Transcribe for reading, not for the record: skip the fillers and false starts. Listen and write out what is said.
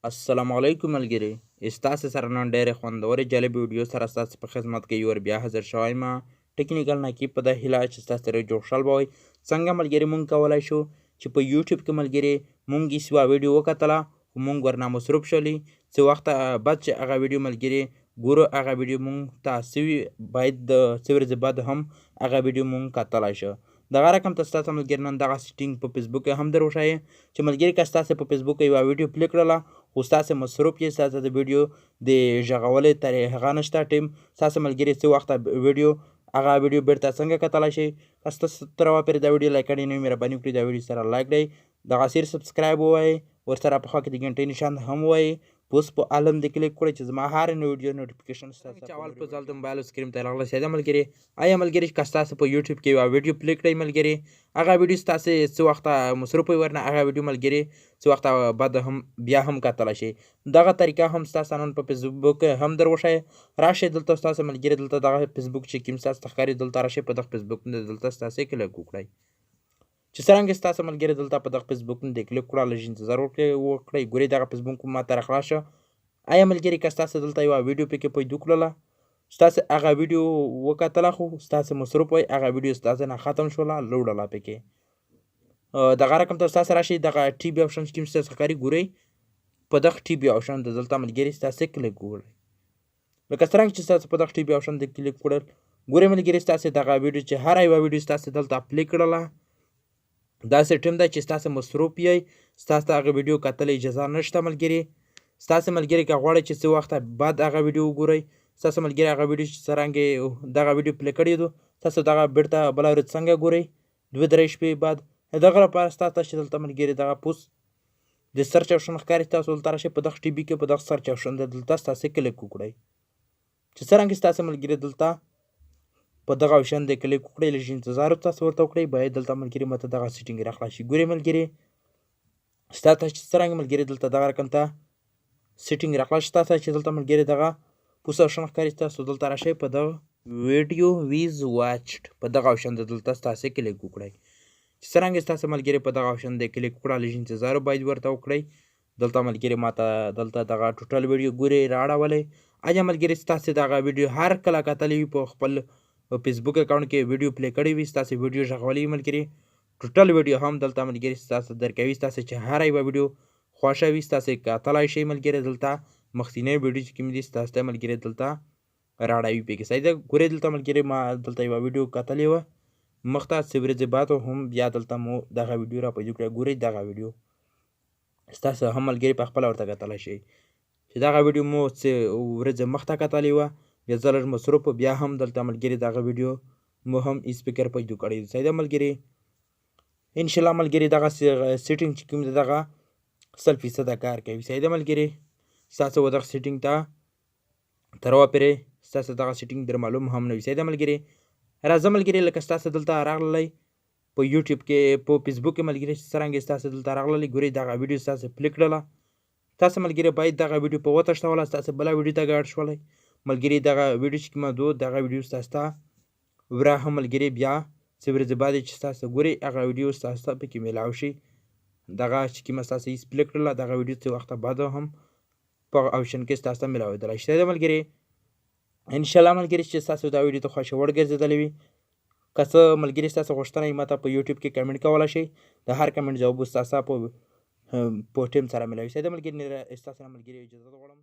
السلام علیکم ملګري ستاسو سره نن ډېرې خوندورې جالبې ویډیو سره ستاسو په خدمت کې یو بیا حاضر شوی یم ټکنیکل نقیب په د هیله چې ستاسو سره جوړ شل به وي څنګه ملګري مونږ کولی شو چې په یوټیوب کې ملګري مونږ هېڅ یوه ویډیو وکتله خو مونږ ورنه مصروف شولي څه وخته بعد چې هغه ویډیو ملګري ګورو هغه ویډیو مونږ ته څه باید د څه ورځې بعد هم هغه ویډیو مونږ کتلی شو دغه رقم ته ستاسو ملګري نن دغه سیټینګ په فیسبوک کې هم در وښایي چې ملګري که ستاسو په فیسبوک کې یوه ویډیو پلی کړله خو ستاسو مصروف یې ستاسو د ویډیو د غږولې طریقه نشته ټیم ستاسو ملګري څه وخته ویډیو هغه ویډیو بیرته څنګه کتلی شئ که ستاسو تر پورې دا ویډیو لایک کړی نه وي مهرباني وکړئ دا ویډیو سره لایک کړئ دغه سیر سبسکرایب ووایئ ورسره په خوا کې د غنټۍ نشان هم ووایئ اوس په عالم د کلیک کړئ چې زما هر نوې ویډیو نوټیفیکیشن ستاسو چې اول په ځل د موبایل سکرین ته راغلی ده ملګري آیا ملګري که ستاسو په یوټیوب کې یوه ویډیو پلی کړئ ملګري هغه ویډیو ستاسو څه وخته مصروف وي ورنه هغه ویډیو ملګري څه وخته بعد هم بیا هم کتلی شئ دغه طریقه هم ستاسو نن په فیسبوک هم در وښایي راشئ دلته ستاسو ملګري دلته دغه فیسبوک چې کوم ستاسو ته ښکاري دلته راشئ په دغه فیسبوک باندې دلته ستاسو کلیک وکړئ چې څرنګه ستاسو ملګري دلته په دغه فیسبوک باندې کلیک کړه لږ انتظار وکړئ ګورئ دغه فیسبوک ماته راخلاص شه آیا ملګري که ستاسو دلته یوه ویډیو پکې پیدا کړله ستاسو هغه ویډیو وکتله خو ستاسو مصروف وئ هغه ویډیو ستاسو نه ختم شوله لوړله پکې دغه رقم ته ستاسو راشئ دغه ټي بي آپشن چې کوم ستاسو ښکاري ګورئ په دغه ټي بي آپشن ته دلته ملګري ستاسو کلیک وکړئ لکه څرنګه چې ستاسو په دغه ټي بي آپشن ته کلیک وکړل ګورئ ملګري ستاسو دغه ویډیو چې هره یوه ویډیو ستاسو دلته پلی کړله داسې ټیم ده چې ستاسو مصروف یې ستاسو ته هغه ویډیو کتل اجازه نشته ملګري ستاسو ملګري که غواړئ چې څه وخته بعد هغه ویډیو وګورئ ستاسو ملګري هغه ویډیو چې څرنګه دغه ویډیو پلی کړی دو تاسو دغه بیرته بله ورځ څنګه ګورئ 2-3 شپې بعد دغه لپاره ستاسو ته چې دلته ملګري دغه پوسټ د سرچ آپشن ښکاري تاسو دلته راشئ په دغه ټي بي کې په دغه سرچ آپشن ده دلته ستاسو کلیک وکړئ چې څرنګه ستاسو ملګري دلته په دغه آپشن د کلیک وکړئ لږ انتظار تاسو ورته وکړئ باید دلته ملګري ماته دغه سیټینګ راخلاص شي ګورئ ملګري ستا ته چې څرنګه ملګري دلته دغه رقم ته سیټینګ راخلاص شي تاسو چې دلته ملګري دغه پوس آپشن ښکاري تاسو دلته راشئ په دغه ویډیو ویز واچډ په دغه آپشن ته دلته ستاسو کلیک وکړئ چې څرنګه ستاسو ملګري په دغه آپشن د کلیک وکړه لږ انتظار باید ورته وکړئ دلته ملګري ماته دلته دغه ټوټل ویډیو ګورئ رااړولی ایا ملګري ستاسو دغه ویډیو هر کله کتلی وي په خپل فیسبوک اکاونټ کې ویډیو پلی کړی وي ستاسو ویډیو غږولی وي ملګري ټوټل ویډیو هم دلته ملګري ستاسو درکوي ستاسو چې هره یوه ویډیو خوښه وي ستاسو کتلی شئ ملګري دلته مخکینی ویډیو چې کوم دي ستاسو ته ملګري دلته راړوي پکې صحیح ده ګورئ دلته ملګري ما دلته یوه ویډیو کتلې وه مخته څه ورځې بعد هم بیا دلته مو دغه ویډیو را پیدا کړه ګورئ دغه ویډیو ستاسو هم ملګري په خپله ورته کتلی شئ چې دغه ویډیو مو څه ورځې مخته کتلې وه بیا زه لږ مصروف بیا هم دلته ملګري دغه ویډیو مو هم سپیکر پیدا کړی دی صحیح ده ملګري انشاءالله ملګري دغه سیټینګ چې کوم دی دغه 100% کار کوي صحیح ده ملګري ستاسو دغه سیټینګ ته تر وپرې ستاسو دغه سیټینګ در معلوم هم نه وي صحیح ده ملګري راځه ملګري لکه ستاسو دلته راغلی په یوټیوب کې په فیسبوک کې ملګري څرنګه ستاسو دلته راغلی ګورئ دغه ویډیو ستاسو پلی کړله تاسو ملګري باید دغه ویډیو په وتښتوله ستاسو بله ویډیو ته ګډ شولی ملګري دغه ویډیو چې کومه دو دغه ویډیو ستاسو ته ورا هم ملګري بیا څه ورځې بعد چې ستاسو ګورئ هغه ویډیو ستاسو ته پکې میلاو شي دغه چې کومه ستاسو هېڅ پلی کړله دغه ویډیو څه وخته بعد هم په آپشن کې ستاسو ته میلاوېدلی شي صحیح ده ملګري انشاءالله ملګري چې ستاسو دا ویډیو ته خوښه وړ ګرځېدلی وي که څه ملګري ستاسو غوښتنه یې ماته په یوټیوب کې کمنټ کولی شئ د هر کمنټ جواب ستاسو په ټیم سره میلاوي صحیح ده ملګري ستاسو نه ملګري اجازه غواړم